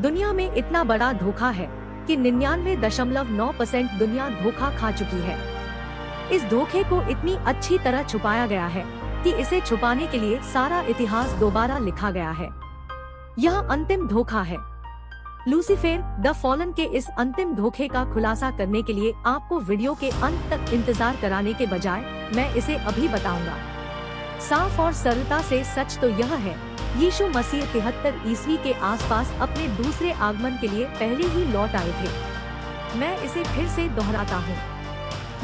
दुनिया में इतना बड़ा धोखा है कि 99.9% दुनिया धोखा खा चुकी है। इस धोखे को इतनी अच्छी तरह छुपाया गया है कि इसे छुपाने के लिए सारा इतिहास दोबारा लिखा गया है। यह अंतिम धोखा है। लूसीफर द फॉलन के इस अंतिम धोखे का खुलासा करने के लिए आपको वीडियो के अंत तक इंतजार कराने के बजाय मैं इसे अभी बताऊंगा। साफ और सरलता से सच तो यह है, यीशु मसीह 73 ईस्वी के आसपास अपने दूसरे आगमन के लिए पहले ही लौट आए थे। मैं इसे फिर से दोहराता हूँ,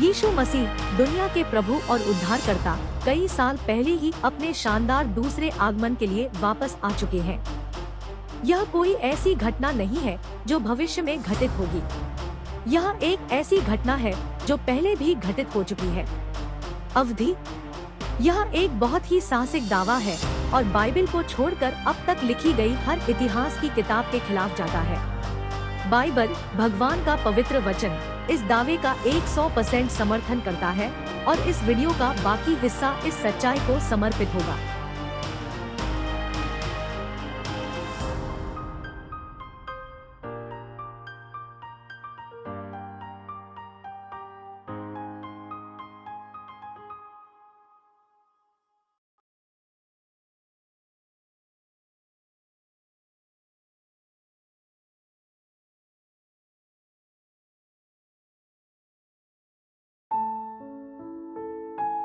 यीशु मसीह दुनिया के प्रभु और उद्धारकर्ता कई साल पहले ही अपने शानदार दूसरे आगमन के लिए वापस आ चुके हैं। यह कोई ऐसी घटना नहीं है जो भविष्य में घटित होगी। यह एक ऐसी घटना है जो पहले भी घटित हो चुकी है। अवधि, यह एक बहुत ही साहसिक दावा है और बाइबल को छोड़कर अब तक लिखी गई हर इतिहास की किताब के खिलाफ जाता है। बाइबल, भगवान का पवित्र वचन, इस दावे का 100% समर्थन करता है और इस वीडियो का बाकी हिस्सा इस सच्चाई को समर्पित होगा।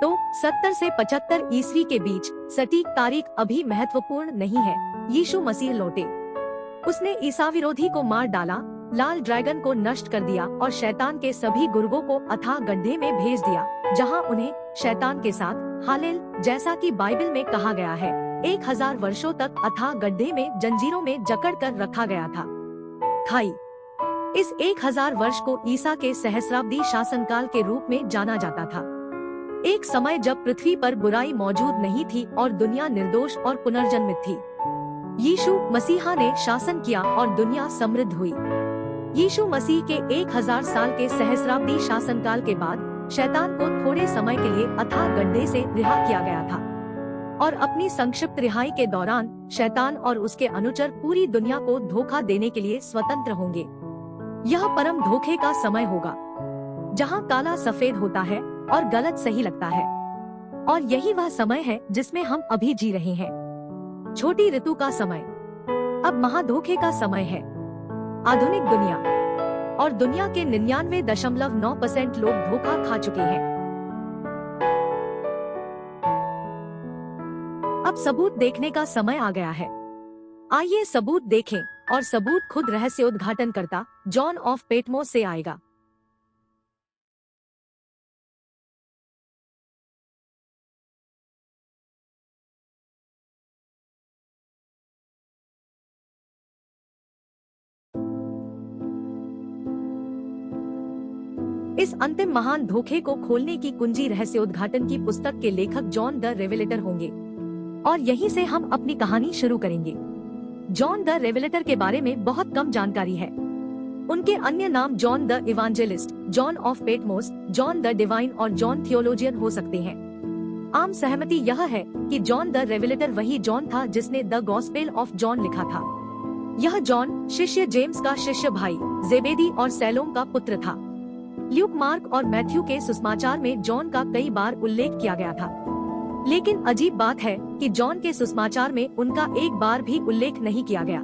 तो 70 से 75 ईस्वी के बीच सटीक तारीख अभी महत्वपूर्ण नहीं है। यीशु मसीह लौटे। उसने ईसा विरोधी को मार डाला, लाल ड्रैगन को नष्ट कर दिया और शैतान के सभी गुर्गों को अथाह गड्ढे में भेज दिया, जहां उन्हें शैतान के साथ हालेल, जैसा कि बाइबल में कहा गया है, 1000 वर्षों तक अथाह गड्ढे में जंजीरों में जकड़ कर रखा गया था। खाई, इस 1000 वर्ष को ईसा के सहस्राब्दी शासनकाल के रूप में जाना जाता था। एक समय जब पृथ्वी पर बुराई मौजूद नहीं थी और दुनिया निर्दोष और पुनर्जन्मित थी। यीशु मसीहा ने शासन किया और दुनिया समृद्ध हुई। यीशु मसीह के 1000 साल के सहस्राब्दी शासनकाल के बाद शैतान को थोड़े समय के लिए अथाह गड्ढे से रिहा किया गया था और अपनी संक्षिप्त रिहाई के दौरान शैतान और उसके अनुचर पूरी दुनिया को धोखा देने के लिए स्वतंत्र होंगे। यह परम धोखे का समय होगा, जहाँ काला सफेद होता है और गलत सही लगता है, और यही वह समय है जिसमें हम अभी जी रहे हैं। छोटी ऋतु का समय अब महाधोखे का समय है। आधुनिक दुनिया और दुनिया के 99.9% लोग धोखा खा चुके हैं। अब सबूत देखने का समय आ गया है। आइए सबूत देखें, और सबूत खुद रहस्योद्घाटनकर्ता जॉन ऑफ पेटमोस से आएगा। इस अंतिम महान धोखे को खोलने की कुंजी रहस्योद्घाटन की पुस्तक के लेखक जॉन द रेवलेटर होंगे, और यहीं से हम अपनी कहानी शुरू करेंगे। जॉन द रेवलेटर के बारे में बहुत कम जानकारी है। उनके अन्य नाम John the Evangelist, John of Patmos, John the Divine और जॉन थियोलॉजियन हो सकते हैं। आम सहमति यह है कि जॉन द रेवलेटर वही जॉन था जिसने द गॉस्पेल ऑफ जॉन लिखा था। यह जॉन शिष्य जेम्स का शिष्य भाई जेबेदी और सैलोम का पुत्र था। ल्यूक, मार्क और मैथ्यू के सुसमाचार में जॉन का कई बार उल्लेख किया गया था, लेकिन अजीब बात है कि जॉन के सुसमाचार में उनका एक बार भी उल्लेख नहीं किया गया।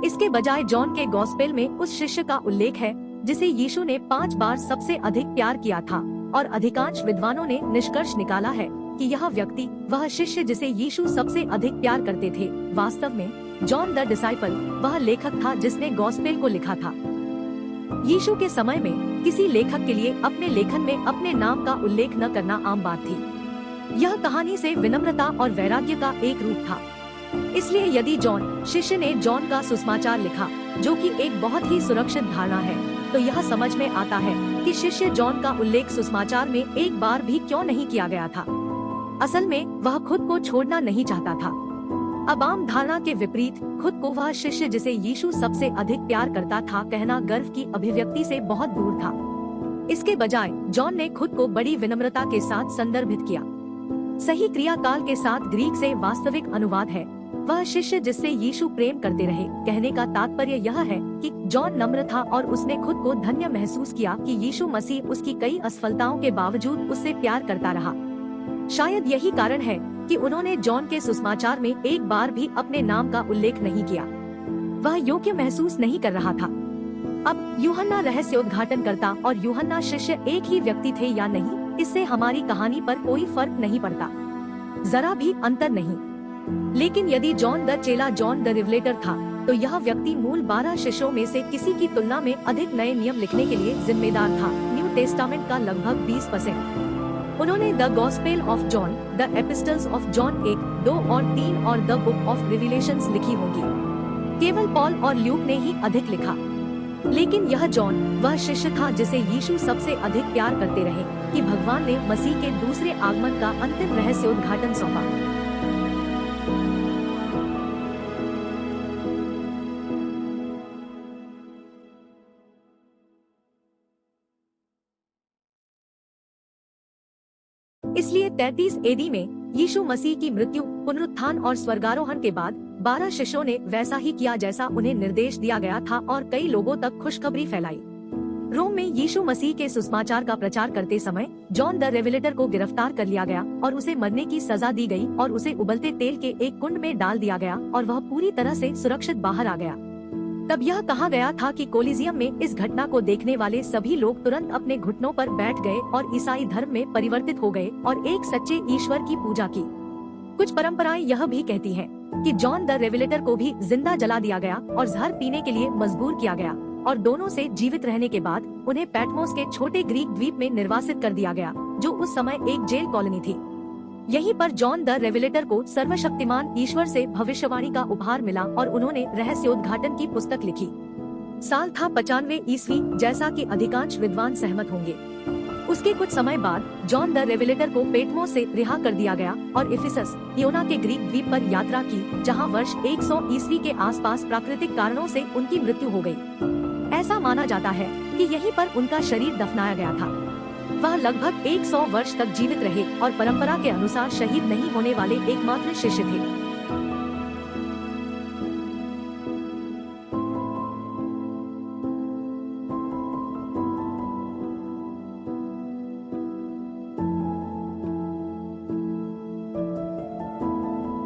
इसके बजाय जॉन के गॉस्पेल में उस शिष्य का उल्लेख है जिसे यीशु ने 5 बार सबसे अधिक प्यार किया था, और अधिकांश विद्वानों ने निष्कर्ष निकाला है कि यह व्यक्ति, वह शिष्य जिसे यीशु सबसे अधिक प्यार करते थे, वास्तव में जॉन द डिसाइपल, वह लेखक था जिसने गॉस्पेल को लिखा था। यीशु के समय में किसी लेखक के लिए अपने लेखन में अपने नाम का उल्लेख न करना आम बात थी। यह कहानी से विनम्रता और वैराग्य का एक रूप था। इसलिए यदि जॉन शिष्य ने जॉन का सुसमाचार लिखा, जो कि एक बहुत ही सुरक्षित धारणा है, तो यह समझ में आता है कि शिष्य जॉन का उल्लेख सुसमाचार में एक बार भी क्यों नहीं किया गया था। असल में वह खुद को छोड़ना नहीं चाहता था। अब आम धारणा के विपरीत खुद को वह शिष्य जिसे यीशु सबसे अधिक प्यार करता था कहना गर्व की अभिव्यक्ति से बहुत दूर था। इसके बजाय जॉन ने खुद को बड़ी विनम्रता के साथ संदर्भित किया। सही क्रियाकाल के साथ ग्रीक से वास्तविक अनुवाद है वह शिष्य जिससे यीशु प्रेम करते रहे। कहने का तात्पर्य यह है कि जॉन नम्र था और उसने खुद को धन्य महसूस किया कि यीशु मसीह उसकी कई असफलताओं के बावजूद उससे प्यार करता रहा। शायद यही कारण है कि उन्होंने जॉन के सुसमाचार में एक बार भी अपने नाम का उल्लेख नहीं किया। वह योग्य महसूस नहीं कर रहा था। अब यूहन्ना रहस्योद्घाटनकर्ता और यूहन्ना शिष्य एक ही व्यक्ति थे या नहीं, इससे हमारी कहानी पर कोई फर्क नहीं पड़ता, जरा भी अंतर नहीं। लेकिन यदि जॉन द चेला जॉन द रिवलेटर था, तो यह व्यक्ति मूल 12 शिष्यों में से किसी की तुलना में अधिक नए नियम लिखने के लिए जिम्मेदार था। न्यू टेस्टामेंट का लगभग 20%। उन्होंने the gospel of John, the epistles of John 1, 2 और 3 और द बुक ऑफ रिविलेशंस लिखी होगी। केवल पॉल और ल्यूक ने ही अधिक लिखा। लेकिन यह जॉन वह शिष्य था जिसे यीशु सबसे अधिक प्यार करते रहे कि भगवान ने मसीह के दूसरे आगमन का अंतिम रहस्योद्घाटन सौंपा। इसलिए 33 एडी में यीशु मसीह की मृत्यु, पुनरुत्थान और स्वर्गारोहण के बाद 12 शिष्यों ने वैसा ही किया जैसा उन्हें निर्देश दिया गया था और कई लोगों तक खुशखबरी फैलाई। रोम में यीशु मसीह के सुसमाचार का प्रचार करते समय जॉन द रेवलेटर को गिरफ्तार कर लिया गया और उसे मरने की सजा दी गई और उसे उबलते तेल के एक कुंड में डाल दिया गया और वह पूरी तरह से सुरक्षित बाहर आ गया। तब यह कहा गया था कि कोलिजियम में इस घटना को देखने वाले सभी लोग तुरंत अपने घुटनों पर बैठ गए और ईसाई धर्म में परिवर्तित हो गए और एक सच्चे ईश्वर की पूजा की। कुछ परंपराएं यह भी कहती हैं कि जॉन द रेवलेटर को भी जिंदा जला दिया गया और जहर पीने के लिए मजबूर किया गया और दोनों से जीवित रहने के बाद उन्हें पैटमोस के छोटे ग्रीक द्वीप में निर्वासित कर दिया गया, जो उस समय एक जेल कॉलोनी थी। यहीं पर जॉन द रेवलेटर को सर्वशक्तिमान ईश्वर से भविष्यवाणी का उपहार मिला और उन्होंने रहस्योद्घाटन की पुस्तक लिखी। साल था 95 ईस्वी, जैसा कि अधिकांश विद्वान सहमत होंगे। उसके कुछ समय बाद जॉन द रेवलेटर को पेटमोस से रिहा कर दिया गया और इफिसस, इयोना के ग्रीक द्वीप पर यात्रा की, जहां वर्ष 100 ईस्वी के आसपास प्राकृतिक कारणों से उनकी मृत्यु हो गई। ऐसा माना जाता है कि यहीं पर उनका शरीर दफनाया गया था। वह लगभग 100 वर्ष तक जीवित रहे और परंपरा के अनुसार शहीद नहीं होने वाले एकमात्र शिष्य थे।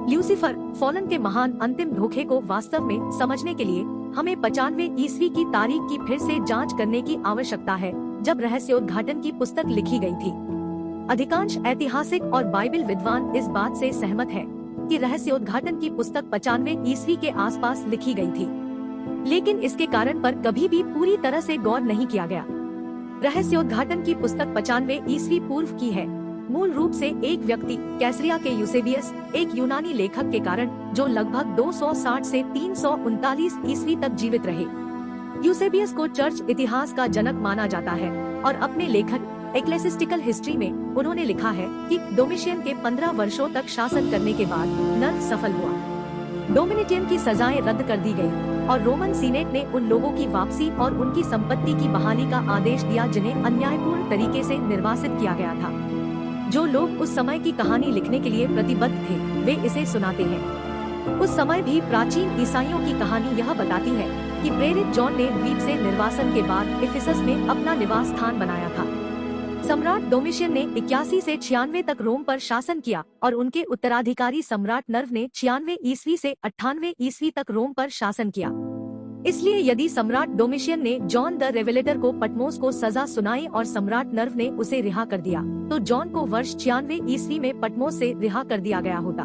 ल्यूसीफर, फॉलन के महान अंतिम धोखे को वास्तव में समझने के लिए हमें 95 ईस्वी की तारीख की फिर से जांच करने की आवश्यकता है, जब रहस्योद्घाटन की पुस्तक लिखी गई थी। अधिकांश ऐतिहासिक और बाइबल विद्वान इस बात से सहमत हैं कि रहस्योद्घाटन की पुस्तक 95 ईस्वी के आसपास लिखी गई थी, लेकिन इसके कारण पर कभी भी पूरी तरह से गौर नहीं किया गया। रहस्योद्घाटन की पुस्तक 95 ईस्वी पूर्व की है, मूल रूप से एक व्यक्ति कैसरिया के यूसेबियस, एक यूनानी लेखक के कारण, जो लगभग 260 से 339 ईस्वी तक जीवित रहे। यूसेबियस को चर्च इतिहास का जनक माना जाता है और अपने लेखन एक्लेसिस्टिकल हिस्ट्री में उन्होंने लिखा है कि डोमिशियन के 15 वर्षों तक शासन करने के बाद नर्क सफल हुआ। डोमिनिटियन की सजाएं रद्द कर दी गयी और रोमन सीनेट ने उन लोगों की वापसी और उनकी संपत्ति की बहाली का आदेश दिया जिन्हें अन्यायपूर्ण तरीके से निर्वासित किया गया था। जो लोग उस समय की कहानी लिखने के लिए प्रतिबद्ध थे, वे इसे सुनाते हैं। उस समय भी प्राचीन ईसाइयों की कहानी यह बताती है कि प्रेरित जॉन ने द्वीप से निर्वासन के बाद इफिसस में अपना निवास स्थान बनाया था। सम्राट डोमिशियन ने 81 से 96 तक रोम पर शासन किया और उनके उत्तराधिकारी सम्राट नर्व ने 96 ईस्वी से 98 ईस्वी तक रोम पर शासन किया। इसलिए यदि सम्राट डोमिशियन ने जॉन द रेवलेटर को पटमोस को सजा सुनाई और सम्राट नर्व ने उसे रिहा कर दिया, तो जॉन को वर्ष 96 ईस्वी में पटमोस से रिहा कर दिया गया होता।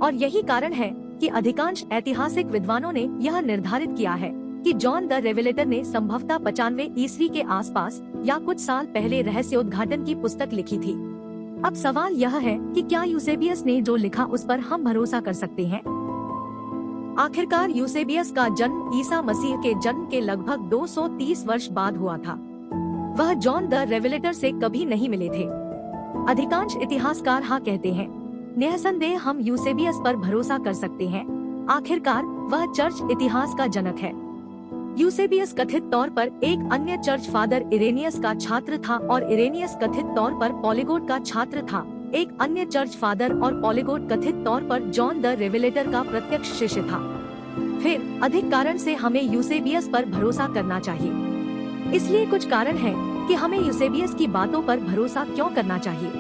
और यही कारण है कि अधिकांश ऐतिहासिक विद्वानों ने यह निर्धारित किया है कि जॉन द रेवलेटर ने संभवतः 95 ईस्वी के आसपास या कुछ साल पहले रहस्योद्घाटन की पुस्तक लिखी थी। अब सवाल यह है कि क्या यूसेबियस ने जो लिखा उस पर हम भरोसा कर सकते हैं? आखिरकार यूसेबियस का जन्म ईसा मसीह के जन्म के लगभग 230 वर्ष बाद हुआ था। वह जॉन द रेवलेटर से कभी नहीं मिले थे। अधिकांश इतिहासकार हाँ कहते हैं। निःसंदेह हम यूसेबियस पर भरोसा कर सकते हैं। आखिरकार वह चर्च इतिहास का जनक है। यूसेबियस कथित तौर पर एक अन्य चर्च फादर इरेनियस का छात्र था और इरेनियस कथित तौर पर पॉलीगोट का छात्र था। एक अन्य चर्च फादर और पॉलीगोट कथित तौर पर जॉन द रेवेलेटर का प्रत्यक्ष शिष्य था। फिर अधिक कारण से हमें यूसेबियस पर भरोसा करना चाहिए। इसलिए कुछ कारण है कि हमें यूसेबियस की बातों पर भरोसा क्यों करना चाहिए।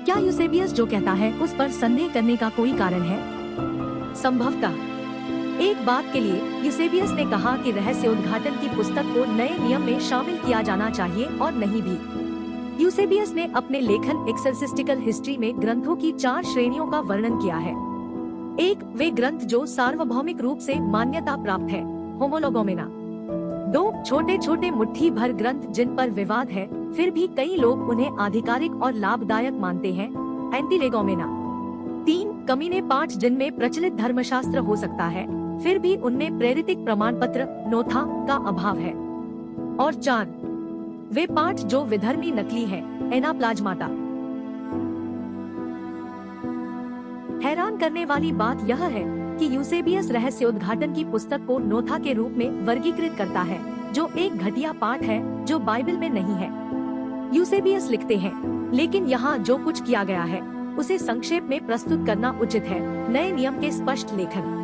क्या यूसेबियस जो कहता है उस पर संदेह करने का कोई कारण है? संभवतः। एक बात के लिए यूसेबियस ने कहा कि रहस्य उद्घाटन की पुस्तक को नए नियम में शामिल किया जाना चाहिए और नहीं भी। यूसेबियस ने अपने लेखन एक्सर्सिस्टिकल हिस्ट्री में ग्रंथों की 4 श्रेणियों का वर्णन किया है। 1. वे ग्रंथ जो सार्वभौमिक रूप से मान्यता प्राप्त है, होमोलोगोमेना। 2. छोटे छोटे मुट्ठी भर ग्रंथ जिन पर विवाद है फिर भी कई लोग उन्हें आधिकारिक और लाभदायक मानते हैं, एंटीलेगोमेना। 3. कमीने पाठ जिनमें प्रचलित धर्मशास्त्र हो सकता है फिर भी उनमें प्रेरितिक प्रमाण पत्र नोथा का अभाव है। और 4. वे पाठ जो विधर्मी नकली है, एनाप्लाज्माटा। हैरान करने वाली बात यह है कि यूसेबियस रहस्य उद्घाटन की पुस्तक को नोथा के रूप में वर्गीकृत करता है, जो एक घटिया पाठ है जो बाइबल में नहीं है। यूसेबियस लिखते हैं, लेकिन यहाँ जो कुछ किया गया है उसे संक्षेप में प्रस्तुत करना उचित है। नए नियम के स्पष्ट लेखन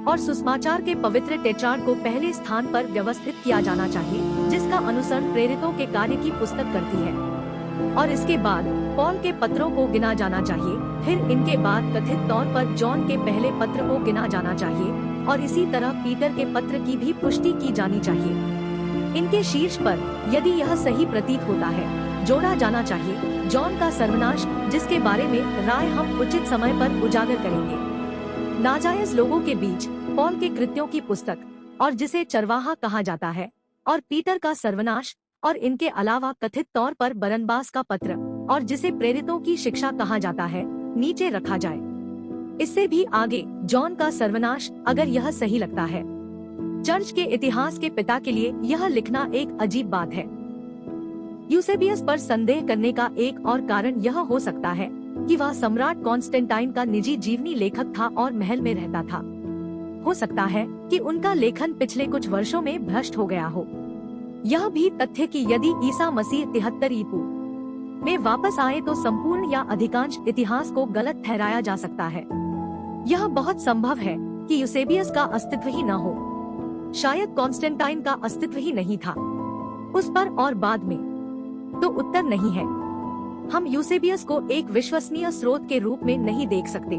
और सुसमाचार के पवित्र टेट्रार्ड को पहले स्थान पर व्यवस्थित किया जाना चाहिए, जिसका अनुसरण प्रेरितों के कार्य की पुस्तक करती है। और इसके बाद पॉल के पत्रों को गिना जाना चाहिए, फिर इनके बाद कथित तौर पर जॉन के पहले पत्र को गिना जाना चाहिए और इसी तरह पीटर के पत्र की भी पुष्टि की जानी चाहिए। इनके शीर्ष पर, यदि यह सही प्रतीत होता है, जोड़ा जाना चाहिए जॉन का सर्वनाश, जिसके बारे में राय हम उचित समय पर उजागर करेंगे। नाजायज लोगों के बीच पॉल के कृत्यों की पुस्तक और जिसे चरवाहा कहा जाता है, और पीटर का सर्वनाश, और इनके अलावा कथित तौर पर बरनबास का पत्र और जिसे प्रेरितों की शिक्षा कहा जाता है, नीचे रखा जाए। इससे भी आगे जॉन का सर्वनाश, अगर यह सही लगता है। चर्च के इतिहास के पिता के लिए यह लिखना एक अजीब बात है। यूसेबियस पर संदेह करने का एक और कारण यह हो सकता है कि वह सम्राट कॉन्स्टेंटाइन का निजी जीवनी लेखक था और महल में रहता था। हो सकता है कि उनका लेखन पिछले कुछ वर्षों में भ्रष्ट हो गया हो। यह भी तथ्य कि यदि ईसा मसीह 73 ईपू में वापस आए तो संपूर्ण या अधिकांश इतिहास को गलत ठहराया जा सकता है। यह बहुत संभव है कि यूसेबियस का अस्तित्व ही न हो, शायद कॉन्स्टेंटाइन का अस्तित्व ही नहीं था उस पर और बाद में। तो उत्तर नहीं है। हम यूसेबियस को एक विश्वसनीय स्रोत के रूप में नहीं देख सकते।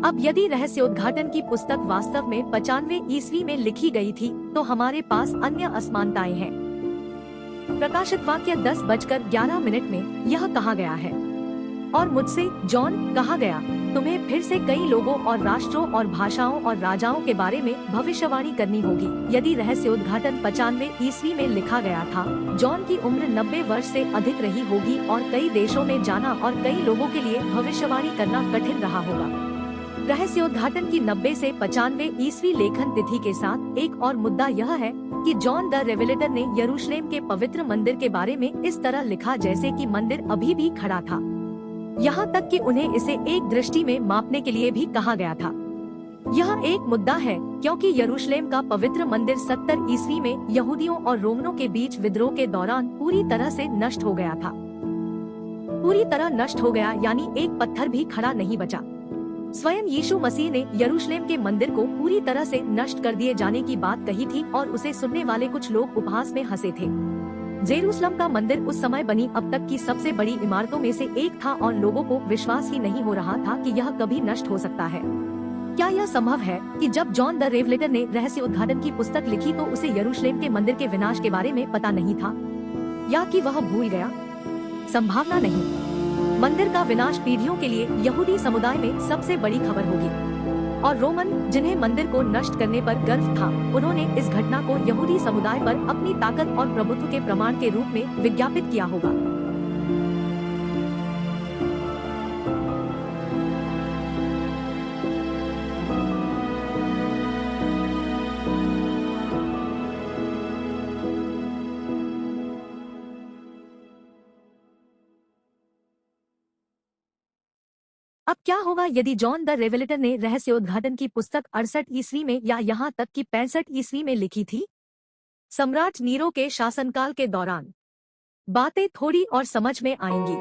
अब यदि रहस्योद्घाटन की पुस्तक वास्तव में 95 ईस्वी में लिखी गई थी, तो हमारे पास अन्य असमानताएं हैं। प्रकाशित वाक्य 10:11 में यह कहा गया है, और मुझसे जॉन कहा गया, तुम्हें फिर से कई लोगों और राष्ट्रों और भाषाओं और राजाओं के बारे में भविष्यवाणी करनी होगी। यदि रहस्योद्घाटन 95 ईस्वी में लिखा गया था, जॉन की उम्र 90 वर्ष से अधिक रही होगी और कई देशों में जाना और कई लोगों के लिए भविष्यवाणी करना कठिन रहा होगा। रहस्योद्घाटन की 90 से 95 ईस्वी लेखन तिथि के साथ एक और मुद्दा यह है कि जॉन द रेवेलेटर ने यरूशलेम के पवित्र मंदिर के बारे में इस तरह लिखा जैसे कि मंदिर अभी भी खड़ा था। यहाँ तक कि उन्हें इसे एक दृष्टि में मापने के लिए भी कहा गया था। यह एक मुद्दा है क्योंकि यरूशलेम का पवित्र मंदिर 70 ईस्वी में यहूदियों और रोमनों के बीच विद्रोह के दौरान पूरी तरह से नष्ट हो गया था। पूरी तरह नष्ट हो गया यानी एक पत्थर भी खड़ा नहीं बचा। स्वयं यीशु मसीह ने यरूशलेम के मंदिर को पूरी तरह से नष्ट कर दिए जाने की बात कही थी और उसे सुनने वाले कुछ लोग उपहास में हंसे थे। जेरूसलम का मंदिर उस समय बनी अब तक की सबसे बड़ी इमारतों में से एक था और लोगों को विश्वास ही नहीं हो रहा था कि यह कभी नष्ट हो सकता है। क्या यह संभव है कि जब जॉन द रेवलेटर ने रहस्य उद्घाटन की पुस्तक लिखी तो उसे यरूशलेम के मंदिर के विनाश के बारे में पता नहीं था, या कि वह भूल गया? संभावना नहीं। मंदिर का विनाश पीढ़ियों के लिए यहूदी समुदाय में सबसे बड़ी खबर होगी, और रोमन जिन्हें मंदिर को नष्ट करने पर गर्व था, उन्होंने इस घटना को यहूदी समुदाय पर अपनी ताकत और प्रभुत्व के प्रमाण के रूप में विज्ञापित किया होगा। अब क्या होगा यदि जॉन द रेवेलेटर ने रहस्योद्घाटन की पुस्तक 68 ईस्वी में या यहाँ तक कि 65 ईस्वी में लिखी थी? सम्राट नीरो के शासनकाल के दौरान बातें थोड़ी और समझ में आएंगी।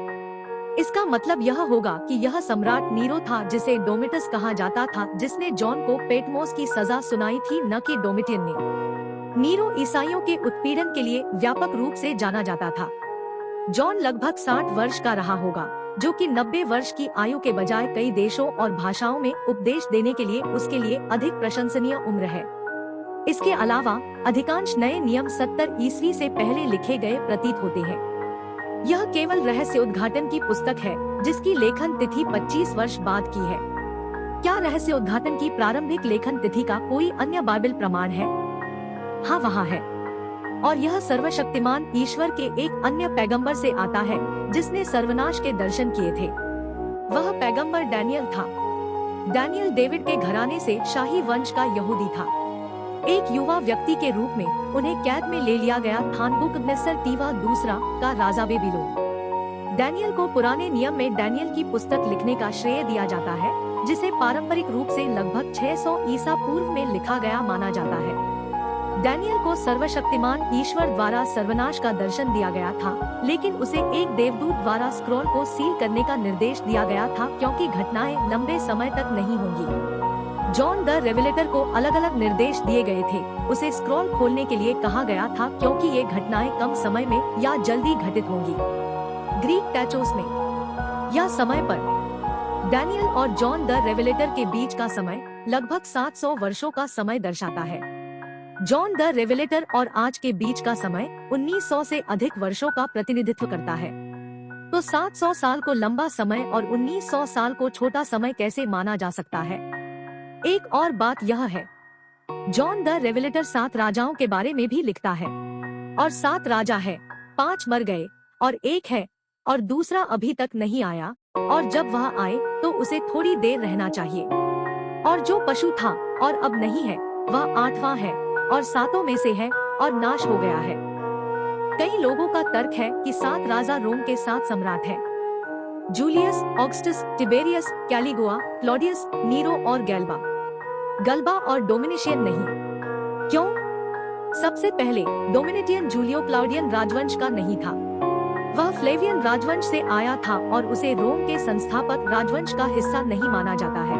इसका मतलब यह होगा कि यह सम्राट नीरो था, जिसे डोमिटस कहा जाता था, जिसने जॉन को पेटमोस की सजा सुनाई थी, न कि डोमिटियन ने। नीरो ईसाइयों के उत्पीड़न के लिए व्यापक रूप से जाना जाता था। जॉन लगभग 60 वर्ष का रहा होगा, जो कि 90 वर्ष की आयु के बजाय कई देशों और भाषाओं में उपदेश देने के लिए उसके लिए अधिक प्रशंसनीय उम्र है। इसके अलावा अधिकांश नए नियम 70 ईस्वी से पहले लिखे गए प्रतीत होते हैं। यह केवल रहस्योद्घाटन की पुस्तक है, जिसकी लेखन तिथि 25 वर्ष बाद की है। क्या रहस्योद्घाटन की प्रारंभिक लेखन तिथि का कोई अन्य बाइबल प्रमाण है? हाँ, वहाँ है, और यह सर्वशक्तिमान ईश्वर के एक अन्य पैगंबर से आता है, जिसने सर्वनाश के दर्शन किए थे। वह पैगंबर डैनियल था। डैनियल डेविड के घराने से शाही वंश का यहूदी था। एक युवा व्यक्ति के रूप में उन्हें कैद में ले लिया गया था नबूकदनेस्सर टीवा दूसरा का राजा बेबीलोन। डैनियल को पुराने नियम में डैनियल की पुस्तक लिखने का श्रेय दिया जाता है, जिसे पारंपरिक रूप से लगभग 600 ईसा पूर्व में लिखा गया माना जाता है। डैनियल को सर्वशक्तिमान ईश्वर द्वारा सर्वनाश का दर्शन दिया गया था, लेकिन उसे एक देवदूत द्वारा स्क्रॉल को सील करने का निर्देश दिया गया था, क्योंकि घटनाएं लंबे समय तक नहीं होंगी। जॉन द रेवलेटर को अलग अलग निर्देश दिए गए थे। उसे स्क्रॉल खोलने के लिए कहा गया था, क्योंकि ये घटनाएं कम समय में या जल्दी घटित होंगी। ग्रीक टैचोस में या समय पर डैनियल और जॉन द रेवलेटर के बीच का समय लगभग 700 वर्षों का समय दर्शाता है। जॉन द रेवलेटर और आज के बीच का समय 1900 से अधिक वर्षों का प्रतिनिधित्व करता है। तो 700 साल को लंबा समय और 1900 साल को छोटा समय कैसे माना जा सकता है? एक और बात यह है, जॉन द रेवलेटर 7 राजाओं के बारे में भी लिखता है, और 7 राजा है, 5 मर गए और 1 है, और दूसरा अभी तक नहीं आया, और जब वह आए तो उसे थोड़ी देर रहना चाहिए। और जो पशु था और अब नहीं है, वह 8वां है और 7 में से है और नाश हो गया है। कई लोगों का तर्क है कि 7 राजा रोम के 7 सम्राट हैं। Julius, Augustus, Tiberius, Caligula, Claudius, Nero और गल्बा और डोमिनिशियन नहीं। क्यों? सबसे पहले डोमिनिटियन जूलियो क्लाउडियन राजवंश का नहीं था। वह फ्लेवियन राजवंश से आया था और उसे रोम के संस्थापक राजवंश का हिस्सा नहीं माना जाता है।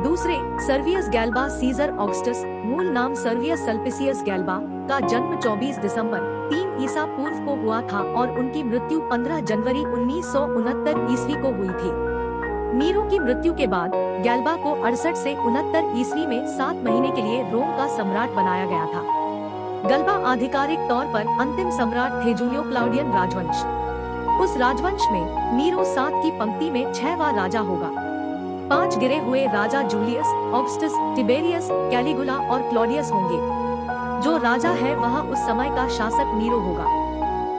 दूसरे, सर्वियस गैल्बा सीजर ऑगस्टस, मूल नाम सर्वियस सल्पिसियस गैल्बा, का जन्म 24 दिसंबर 3 ईसा पूर्व को हुआ था और उनकी मृत्यु 15 जनवरी 1969 ईस्वी को हुई थी। नीरो की मृत्यु के बाद गैल्बा को 68 से 69 ईस्वी में 7 महीने के लिए रोम का सम्राट बनाया गया था। गल्बा आधिकारिक तौर पर अंतिम सम्राट थे जूलियो क्लाउडियन राजवंश। उस राजवंश में नीरो 7 की पंक्ति में 6वां राजा होगा। 5 गिरे हुए राजा जूलियस, ऑगस्टस, टिबेरियस, कैलिगुला और क्लॉडियस होंगे। जो राजा है वह उस समय का शासक नीरो होगा,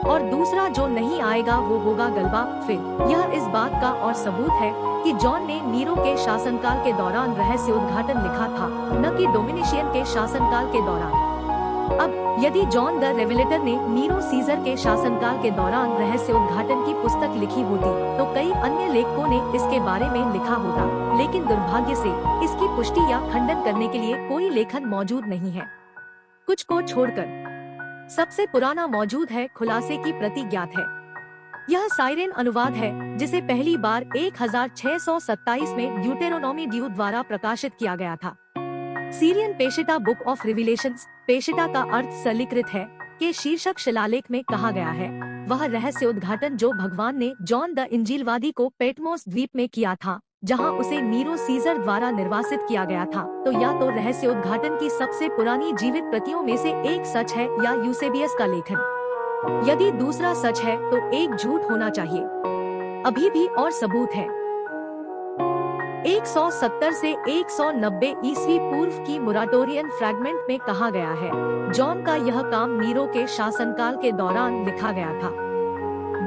और दूसरा जो नहीं आएगा वो होगा गल्बा। फिर यह इस बात का और सबूत है कि जॉन ने नीरो के शासनकाल के दौरान रहस्योद्घाटन लिखा था, न कि डोमिनिशियन के शासनकाल के दौरान। अब यदि जॉन द रेवलेटर ने नीरो सीजर के शासनकाल के दौरान रहस्योद्घाटन की पुस्तक लिखी होती, तो कई अन्य लेखकों ने इसके बारे में लिखा होता, लेकिन दुर्भाग्य से इसकी पुष्टि या खंडन करने के लिए कोई लेखन मौजूद नहीं है। कुछ को छोड़कर सबसे पुराना मौजूद है, खुलासे की प्रति ज्ञात है। यह साइरेन अनुवाद है, जिसे पहली बार 1627 में ड्यूटेरोनॉमी ड्यू द्वारा प्रकाशित किया गया था। सीरियन पेशिटा बुक ऑफ रिविलेशंस, पेशिटा का अर्थ सरलीकृत है, के शीर्षक शिलालेख में कहा गया है, वह रहस्योद्घाटन जो भगवान ने जॉन द इंजीलवादी को पेटमोस द्वीप में किया था, जहां उसे नीरो सीजर द्वारा निर्वासित किया गया था। तो या तो रहस्योद्घाटन की सबसे पुरानी जीवित प्रतियों में से एक सच है या यूसेबियस का लेखन। यदि दूसरा सच है तो एक झूठ होना चाहिए। अभी भी और सबूत है। 170 से 190 ईस्वी पूर्व की मुराटोरियन फ्रैगमेंट में कहा गया है, जॉन का यह काम नीरो के शासनकाल के दौरान लिखा गया था।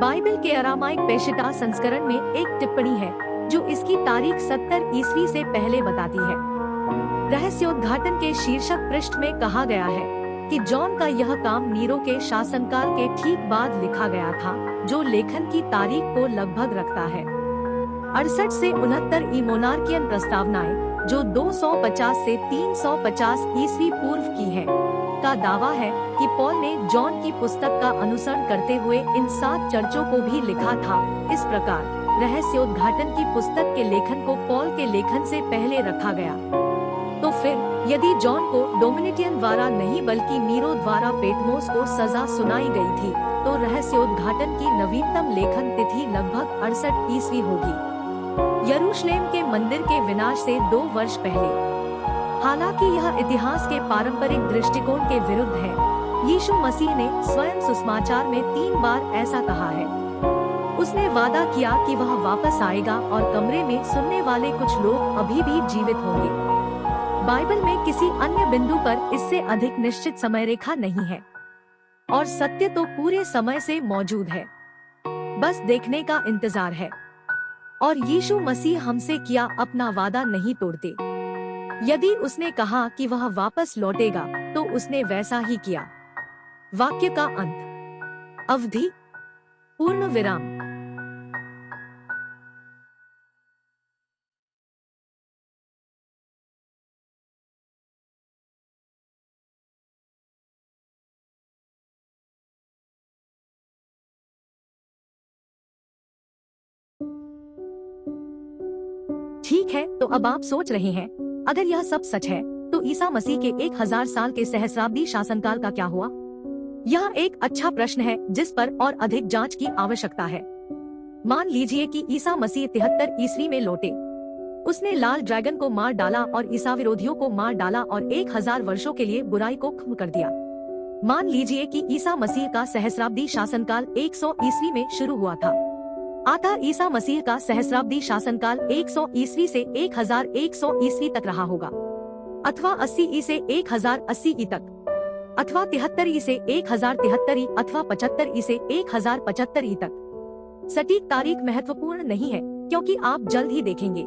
बाइबल के अरामाइक पेशिटा संस्करण में एक टिप्पणी है जो इसकी तारीख 70 ईस्वी से पहले बताती है। रहस्योद्घाटन के शीर्षक पृष्ठ में कहा गया है कि जॉन का यह काम नीरो के शासनकाल के ठीक बाद लिखा गया था, जो लेखन की तारीख को लगभग रखता है। 68 से 69 ई मोनार्कियन प्रस्तावनाएं, जो 250 से 350 ईस्वी पूर्व की है। का दावा है कि पॉल ने जॉन की पुस्तक का अनुसरण करते हुए इन 7 चर्चों को भी लिखा था। इस प्रकार रहस्योद्घाटन की पुस्तक के लेखन को पॉल के लेखन से पहले रखा गया। तो फिर यदि जॉन को डोमिनिटियन द्वारा नहीं बल्कि नीरो द्वारा पेटमोस को सजा सुनाई गई थी, तो रहस्योद्घाटन की नवीनतम लेखन तिथि लगभग 68 ईस्वी होगी, यरूशलेम के मंदिर के विनाश से 2 वर्ष पहले। हालांकि यह इतिहास के पारंपरिक दृष्टिकोण के विरुद्ध है। यीशु मसीह ने स्वयं सुसमाचार में 3 बार ऐसा कहा है। उसने वादा किया कि वह वापस आएगा और कमरे में सुनने वाले कुछ लोग अभी भी जीवित होंगे। बाइबल में किसी अन्य बिंदु पर इससे अधिक निश्चित समय रेखा नहीं है और सत्य तो पूरे समय से मौजूद है, बस देखने का इंतजार है। और यीशु मसीह हमसे किया अपना वादा नहीं तोड़ते। यदि उसने कहा कि वह वापस लौटेगा, तो उसने वैसा ही किया। वाक्य का अंत। अवधि पूर्ण विराम। ठीक है, तो अब आप सोच रहे हैं, अगर यह सब सच है तो ईसा मसीह के 1000 साल के सहस्राब्दी शासनकाल का क्या हुआ? यह एक अच्छा प्रश्न है जिस पर और अधिक जांच की आवश्यकता है। मान लीजिए कि ईसा मसीह 73 ईस्वी में लौटे। उसने लाल ड्रैगन को मार डाला और ईसा विरोधियों को मार डाला और 1000 वर्षों के लिए बुराई को खत्म कर दिया। मान लीजिए कि ईसा मसीह का सहस्राब्दी शासनकाल 100 ईस्वी में शुरू हुआ था। अतः ईसा मसीह का सहस्राब्दी शासनकाल 100 ईस्वी से 1100 ईस्वी तक रहा होगा, अथवा 80 ई से 1080 ई तक, अथवा 73 ई से 1073 ई, अथवा 75 ई से 1075 ई तक। सटीक तारीख महत्वपूर्ण नहीं है क्योंकि आप जल्द ही देखेंगे।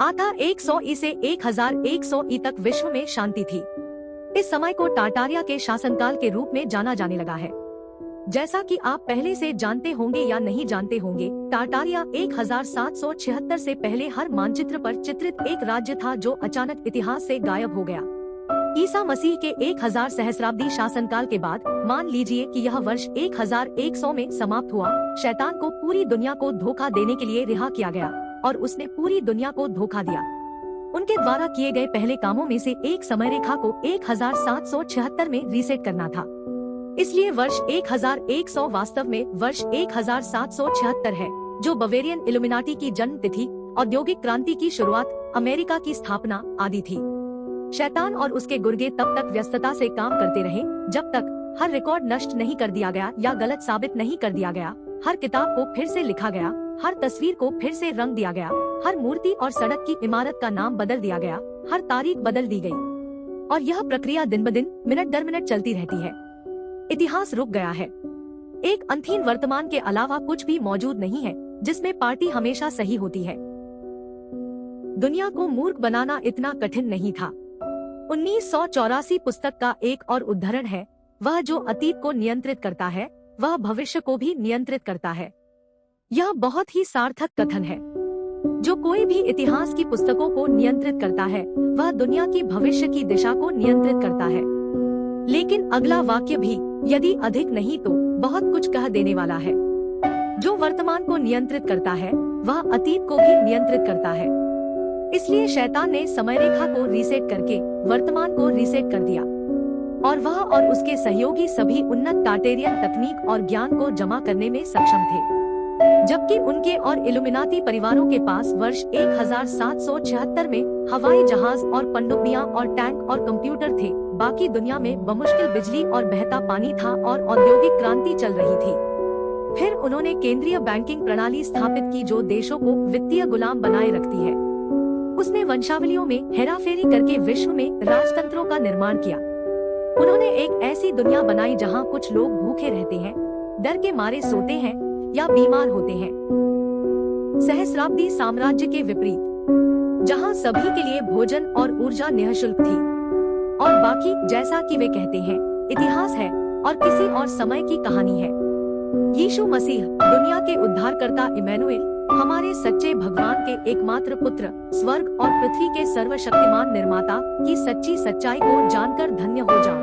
अतः 100 ई से 1100 ई तक विश्व में शांति थी। इस समय को टाटारिया के शासनकाल के रूप में जाना जाने लगा है। जैसा कि आप पहले से जानते होंगे या नहीं जानते होंगे, टाटारिया 1776 से पहले हर मानचित्र पर चित्रित एक राज्य था जो अचानक इतिहास से गायब हो गया। ईसा मसीह के 1000 सहस्राब्दी शासनकाल के बाद मान लीजिए कि यह वर्ष 1100 में समाप्त हुआ। शैतान को पूरी दुनिया को धोखा देने के लिए रिहा किया गया और उसने पूरी दुनिया को धोखा दिया। उनके द्वारा किए गए पहले कामों में से एक समय रेखा को 1776 में रीसेट करना था। इसलिए वर्ष 1100 वास्तव में वर्ष 1776 है, जो बवेरियन इल्यूमिनाटी की जन्म तिथि, औद्योगिक क्रांति की शुरुआत, अमेरिका की स्थापना आदि थी। शैतान और उसके गुर्गे तब तक व्यस्तता से काम करते रहे जब तक हर रिकॉर्ड नष्ट नहीं कर दिया गया या गलत साबित नहीं कर दिया गया, हर किताब को फिर से लिखा गया, हर तस्वीर को फिर से रंग दिया गया, हर मूर्ति और सड़क की इमारत का नाम बदल दिया गया, हर तारीख बदल दी गई। और यह प्रक्रिया दिन ब दिन, मिनट दर मिनट चलती रहती है। इतिहास रुक गया है। एक अंतहीन वर्तमान के अलावा कुछ भी मौजूद नहीं है जिसमें पार्टी हमेशा सही होती है। दुनिया को मूर्ख बनाना इतना कठिन नहीं था। 1984 पुस्तक का एक और उदाहरण है, वह जो अतीत को नियंत्रित करता है वह भविष्य को भी नियंत्रित करता है। यह बहुत ही सार्थक कथन है। जो कोई भी इतिहास की पुस्तकों को नियंत्रित करता है वह दुनिया की भविष्य की दिशा को नियंत्रित करता है। लेकिन अगला वाक्य भी, यदि अधिक नहीं तो बहुत कुछ कह देने वाला है। जो वर्तमान को नियंत्रित करता है वह अतीत को भी नियंत्रित करता है। इसलिए शैतान ने समय रेखा को रीसेट करके वर्तमान को रीसेट कर दिया और वह और उसके सहयोगी सभी उन्नत टाटेरियन तकनीक और ज्ञान को जमा करने में सक्षम थे, जबकि उनके और इल्यूमिनाती परिवारों के पास वर्ष 1776 में हवाई जहाज और पनडुब्बियां और टैंक और कंप्यूटर थे। बाकी दुनिया में बमुश्किल बिजली और बहता पानी था और औद्योगिक क्रांति चल रही थी। फिर उन्होंने केंद्रीय बैंकिंग प्रणाली स्थापित की जो देशों को वित्तीय गुलाम बनाए रखती है। उसने वंशावलियों में हेराफेरी करके विश्व में राजतंत्रों का निर्माण किया। उन्होंने एक ऐसी दुनिया बनाई जहां कुछ लोग भूखे रहते हैं, डर के मारे सोते हैं या बीमार होते हैं। सहस्राब्दी साम्राज्य के विपरीत, जहां सभी के लिए भोजन और ऊर्जा निःशुल्क थी। और बाकी, जैसा कि वे कहते हैं, इतिहास है और किसी और समय की कहानी है। यीशु मसीह, दुनिया के उद्धारकर्ता इमैनुएल, हमारे सच्चे भगवान के एकमात्र पुत्र, स्वर्ग और पृथ्वी के सर्वशक्तिमान निर्माता की सच्ची सच्चाई को जानकर धन्य हो जाओ।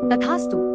तथास्तु।